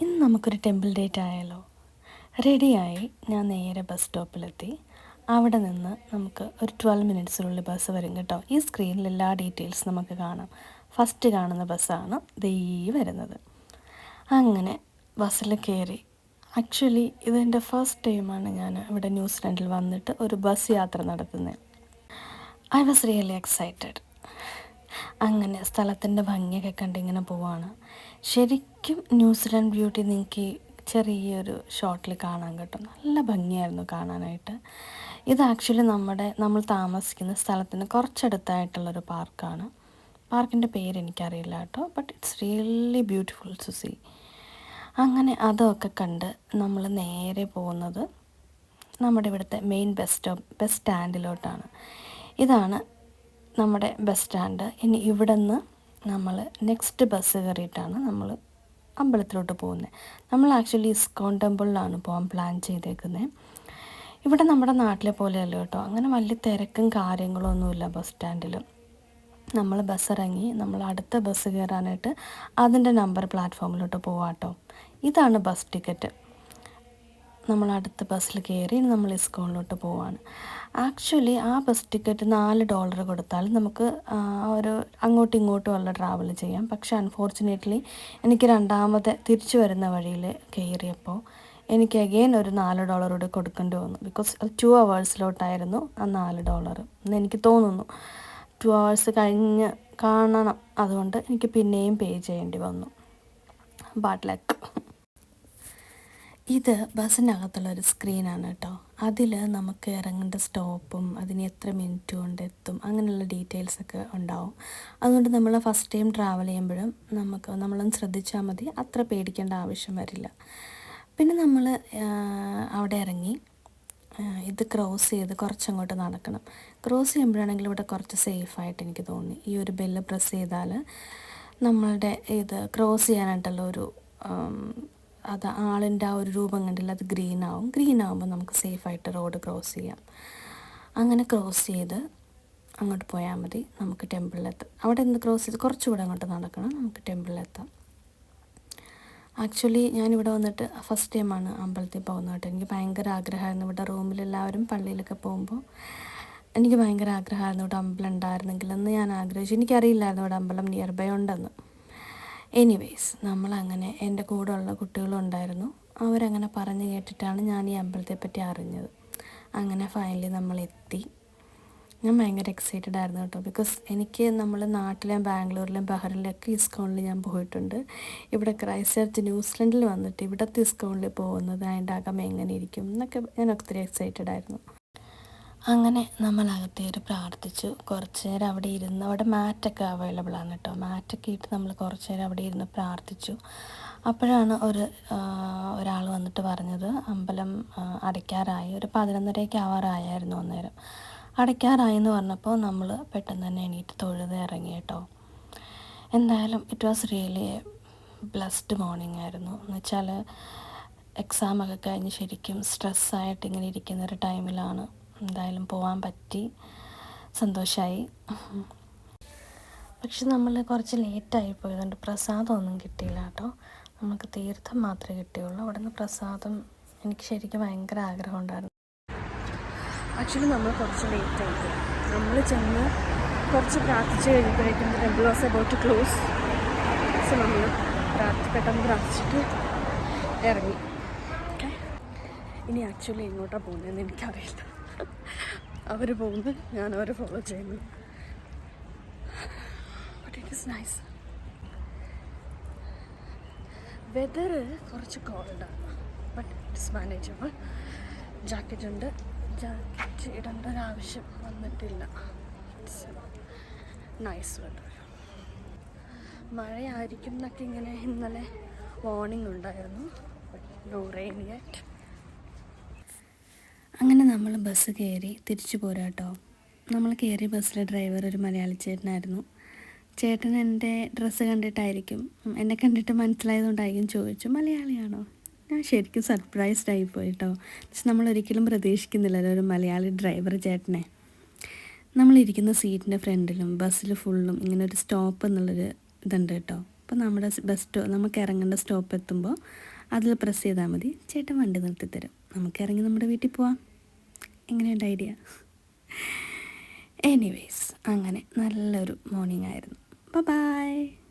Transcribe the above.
ഇന്ന് നമുക്കൊരു temple date ആയാലോ? റെഡിയായി ഞാൻ നേരെ ബസ് സ്റ്റോപ്പിലെത്തി. അവിടെ നിന്ന് നമുക്ക് ഒരു 12 മിനിറ്റ്സിനുള്ളിൽ ബസ് വരും കേട്ടോ. ഈ സ്ക്രീനിൽ എല്ലാ ഡീറ്റെയിൽസ് നമുക്ക് കാണാം. ഫസ്റ്റ് കാണുന്ന ബസ്സാണ് ദേ വരുന്നത്. അങ്ങനെ ബസ്സിൽ കയറി. ആക്ച്വലി ഇതെൻ്റെ ഫസ്റ്റ് ടൈമാണ് ഞാൻ ഇവിടെ ന്യൂസിലൻഡിൽ വന്നിട്ട് ഒരു ബസ് യാത്ര നടത്തുന്നത്. I was really excited. അങ്ങനെ സ്ഥലത്തിൻ്റെ ഭംഗിയൊക്കെ കണ്ടിങ്ങനെ പോവാണ്. ശരിക്കും ന്യൂസിലൻഡ് ബ്യൂട്ടി നിങ്ങൾക്ക് ചെറിയൊരു ഷോട്ടിൽ കാണാൻ കിട്ടും. നല്ല ഭംഗിയായിരുന്നു കാണാനായിട്ട്. ഇത് ആക്ച്വലി നമ്മൾ താമസിക്കുന്ന സ്ഥലത്തിന് കുറച്ചടുത്തായിട്ടുള്ളൊരു പാർക്കാണ്. പാർക്കിൻ്റെ പേര് എനിക്കറിയില്ല കേട്ടോ, but it's really beautiful to see. അങ്ങനെ അതൊക്കെ കണ്ട് നമ്മൾ നേരെ പോകുന്നത് നമ്മുടെ ഇവിടുത്തെ മെയിൻ ബസ് സ്റ്റാൻഡിലോട്ടാണ്. ഇതാണ് നമ്മുടെ ബസ് സ്റ്റാൻഡ്. ഇനി ഇവിടെ നിന്ന് നമ്മൾ നെക്സ്റ്റ് ബസ് കയറിയിട്ടാണ് നമ്മൾ അമ്പലത്തിലോട്ട് പോകുന്നത്. നമ്മൾ ആക്ച്വലി ഇസ്കോൺ ടെമ്പിളിലാണ് പോകാൻ പ്ലാൻ ചെയ്തേക്കുന്നത്. ഇവിടെ നമ്മുടെ നാട്ടിലെ പോലെയല്ല കേട്ടോ, അങ്ങനെ വലിയ തിരക്കും കാര്യങ്ങളും ഒന്നുമില്ല ബസ് സ്റ്റാൻഡിൽ. നമ്മൾ ബസ് ഇറങ്ങി നമ്മൾ അടുത്ത ബസ് കയറാനായിട്ട് അതിൻ്റെ നമ്പർ പ്ലാറ്റ്ഫോമിലോട്ട് പോവാട്ടോ. ഇതാണ് ബസ് ടിക്കറ്റ്. നമ്മൾ അടുത്ത ബസ്സിൽ കയറി നമ്മൾ ഇസ്കോണിലോട്ട് പോവാണ്. ആക്ച്വലി ആ ബസ് ടിക്കറ്റ് $4 കൊടുത്താൽ നമുക്ക് ഒരു അങ്ങോട്ടും ഇങ്ങോട്ടും ഉള്ള ട്രാവൽ ചെയ്യാം. പക്ഷേ അൺഫോർച്ചുനേറ്റ്ലി എനിക്ക് തിരിച്ചു വരുന്ന വഴിയിൽ കയറിയപ്പോൾ എനിക്ക് അഗെയിൻ ഒരു $4 കൂടി കൊടുക്കേണ്ടി വന്നു. ബിക്കോസ് 2 അവേഴ്സിലോട്ടായിരുന്നു ആ $4 എന്ന് എനിക്ക് തോന്നുന്നു. 2 അവേഴ്സ് കഴിഞ്ഞ് കാണണം, അതുകൊണ്ട് എനിക്ക് പിന്നെയും പേ ചെയ്യേണ്ടി വന്നു. Bad luck. ഇത് ബസ്സിനകത്തുള്ളൊരു സ്ക്രീനാണ് കേട്ടോ. അതിൽ നമുക്ക് ഇറങ്ങേണ്ട സ്റ്റോപ്പും അതിന് എത്ര മിനിറ്റ് കൊണ്ട് എത്തും അങ്ങനെയുള്ള ഡീറ്റെയിൽസൊക്കെ ഉണ്ടാവും. അതുകൊണ്ട് നമ്മൾ ഫസ്റ്റ് ടൈം ട്രാവൽ ചെയ്യുമ്പോഴും നമ്മളൊന്ന് ശ്രദ്ധിച്ചാൽ മതി, അത്ര പേടിക്കേണ്ട ആവശ്യം വരില്ല. പിന്നെ നമ്മൾ അവിടെ ഇറങ്ങി ഇത് ക്രോസ് ചെയ്ത് കുറച്ചങ്ങോട്ട് നടക്കണം. ക്രോസ് ചെയ്യുമ്പോഴാണെങ്കിൽ ഇവിടെ കുറച്ച് സേഫായിട്ട് എനിക്ക് തോന്നി. ഈ ഒരു ബെല്ല് പ്രസ് ചെയ്താൽ നമ്മളുടെ ഇത് ക്രോസ് ചെയ്യാനായിട്ടുള്ള ഒരു അത് ആളിൻ്റെ ആ ഒരു രൂപം കണ്ടില്ല, അത് ഗ്രീൻ ആകുമ്പോൾ നമുക്ക് സേഫായിട്ട് റോഡ് ക്രോസ് ചെയ്യാം. അങ്ങനെ ക്രോസ് ചെയ്ത് അങ്ങോട്ട് പോയാൽ മതി, നമുക്ക് ടെമ്പിളിലെത്താം. അവിടെ നിന്ന് ക്രോസ് ചെയ്ത് കുറച്ചുകൂടെ അങ്ങോട്ട് നടക്കണം, നമുക്ക് ടെമ്പിളിലെത്താം. ആക്ച്വലി ഞാനിവിടെ വന്നിട്ട് ഫസ്റ്റ് ടൈമാണ് അമ്പലത്തിൽ പോകുന്നത് കേട്ടോ. എനിക്ക് ഭയങ്കര ആഗ്രഹമായിരുന്നു, ഇവിടെ റൂമിലെല്ലാവരും പള്ളിയിലൊക്കെ പോകുമ്പോൾ എനിക്ക് ഭയങ്കര ആഗ്രഹമായിരുന്നു ഇവിടെ അമ്പലം ഉണ്ടായിരുന്നെങ്കിലെന്ന് ഞാൻ ആഗ്രഹിച്ചു. എനിക്കറിയില്ലായിരുന്നു ഇവിടെ അമ്പലം നിയർ ബൈ ഉണ്ടെന്ന്. എനിവേയ്സ് നമ്മളങ്ങനെ എൻ്റെ കൂടെ ഉള്ള കുട്ടികളും ഉണ്ടായിരുന്നു. അവരങ്ങനെ പറഞ്ഞു കേട്ടിട്ടാണ് ഞാൻ ഈ അമ്പലത്തെപ്പറ്റി അറിഞ്ഞത്. അങ്ങനെ ഫൈനലി നമ്മളെത്തി. ഞാൻ ഭയങ്കര എക്സൈറ്റഡ് ആയിരുന്നു കേട്ടോ. ബിക്കോസ് എനിക്ക് നമ്മൾ നാട്ടിലെയും ബാംഗ്ലൂരിലെയും ബഹ്റിനിലൊക്കെ ഇസ്കോണിൽ ഞാൻ പോയിട്ടുണ്ട്. ഇവിടെ ക്രൈസ്റ്റ് ചർച്ച് ന്യൂസിലൻഡിൽ വന്നിട്ട് ഇവിടുത്തെ ഇസ്കോണിൽ പോകുന്നത് അതിൻ്റെ അകം എങ്ങനെ ഇരിക്കും എന്നൊക്കെ ഞാൻ ഒത്തിരി എക്സൈറ്റഡ് ആയിരുന്നു. അങ്ങനെ നമ്മളകത്തേര് പ്രാർത്ഥിച്ചു. കുറച്ച് നേരം അവിടെ ഇരുന്ന്, അവിടെ മാറ്റൊക്കെ അവൈലബിൾ ആണ് കേട്ടോ. മാറ്റൊക്കെ ഇട്ട് നമ്മൾ കുറച്ച് നേരം അവിടെ ഇരുന്ന് പ്രാർത്ഥിച്ചു. അപ്പോഴാണ് ഒരാൾ വന്നിട്ട് പറഞ്ഞത് അമ്പലം അടയ്ക്കാറായി, ഒരു 11:30 ആവാറായിരുന്നു അന്നേരം. അടയ്ക്കാറായി എന്ന് പറഞ്ഞപ്പോൾ നമ്മൾ പെട്ടെന്ന് തന്നെ എണീറ്റ് തൊഴുത് ഇറങ്ങി കേട്ടോ. എന്തായാലും it was really blessed morning ആയിരുന്നു. എന്ന് വെച്ചാൽ എക്സാമൊക്കെ കഴിഞ്ഞ് ശരിക്കും സ്ട്രെസ്സായിട്ട് ഇങ്ങനെ ഇരിക്കുന്നൊരു ടൈമിലാണ് എന്തായാലും പോകാൻ പറ്റി, സന്തോഷമായി. പക്ഷെ നമ്മൾ കുറച്ച് ലേറ്റായി പോയതുകൊണ്ട് പ്രസാദമൊന്നും കിട്ടിയില്ല കേട്ടോ. നമുക്ക് തീർത്ഥം മാത്രമേ കിട്ടിയുള്ളൂ. അവിടെ നിന്ന് പ്രസാദം എനിക്ക് ശരിക്കും ഭയങ്കര ആഗ്രഹം ഉണ്ടായിരുന്നു. ആക്ച്വലി നമ്മൾ കുറച്ച് ലേറ്റായി പോയി. നമ്മൾ ചെന്ന് കുറച്ച് പ്രാർത്ഥിച്ച് കഴിഞ്ഞപ്പോഴേക്കും temple was about to close. So നമ്മൾ പെട്ടെന്ന് പ്രാർത്ഥിച്ചിട്ട് ഇറങ്ങി. ഓക്കെ, ഇനി ആക്ച്വലി എങ്ങോട്ടാണ് പോകുന്നതെന്ന് എനിക്കറിയില്ല. അവർ പോകുന്നു, ഞാൻ അവരെ ഫോളോ ചെയ്യുന്നു. But it is nice. Weather കുറച്ച് കോൾഡാണ്, ബട്ട് ഇറ്റ്സ് മാനേജബിൾ. ജാക്കറ്റ് ഉണ്ട്, ജാക്കറ്റ് ഇടേണ്ട ഒരാവശ്യം വന്നിട്ടില്ല. It's nice weather. മഴയായിരിക്കും എന്നൊക്കെ ഇങ്ങനെ ഇന്നലെ വാർണിംഗ് ഉണ്ടായിരുന്നു, ബട്ട് നോ റെയിൻ യെറ്റ്. അങ്ങനെ നമ്മൾ ബസ് കയറി തിരിച്ചു പോരാ കേട്ടോ. നമ്മൾ കയറിയ ബസ്സിലെ ഡ്രൈവർ ഒരു മലയാളി ചേട്ടനായിരുന്നു. ചേട്ടൻ എൻ്റെ ഡ്രസ്സ് കണ്ടിട്ടായിരിക്കും, എന്നെ കണ്ടിട്ട് മനസ്സിലായതുകൊണ്ടായിരിക്കും ചോദിച്ചു മലയാളിയാണോ. ഞാൻ ശരിക്കും സർപ്രൈസ്ഡ് ആയിപ്പോയി കേട്ടോ. പക്ഷെ നമ്മളൊരിക്കലും പ്രതീക്ഷിക്കുന്നില്ലല്ലോ ഒരു മലയാളി ഡ്രൈവർ ചേട്ടനെ. നമ്മളിരിക്കുന്ന സീറ്റിൻ്റെ ഫ്രണ്ടിലും ബസ്സിൽ ഫുള്ളും ഇങ്ങനെ ഒരു സ്റ്റോപ്പ് എന്നുള്ളൊരു ഇതുണ്ട് കേട്ടോ. അപ്പോൾ നമ്മുടെ നമുക്ക് ഇറങ്ങേണ്ട സ്റ്റോപ്പ് എത്തുമ്പോൾ അതിൽ പ്രസ് ചെയ്താൽ മതി, ചേട്ടൻ വണ്ടി നിർത്തി തരും. നമുക്ക് ഇറങ്ങി നമ്മുടെ വീട്ടിൽ പോവാം. എങ്ങനെയുണ്ട് ഐഡിയ? എനിവേയ്സ് അങ്ങനെ നല്ലൊരു മോർണിംഗ് ആയിരുന്നു. ബൈ.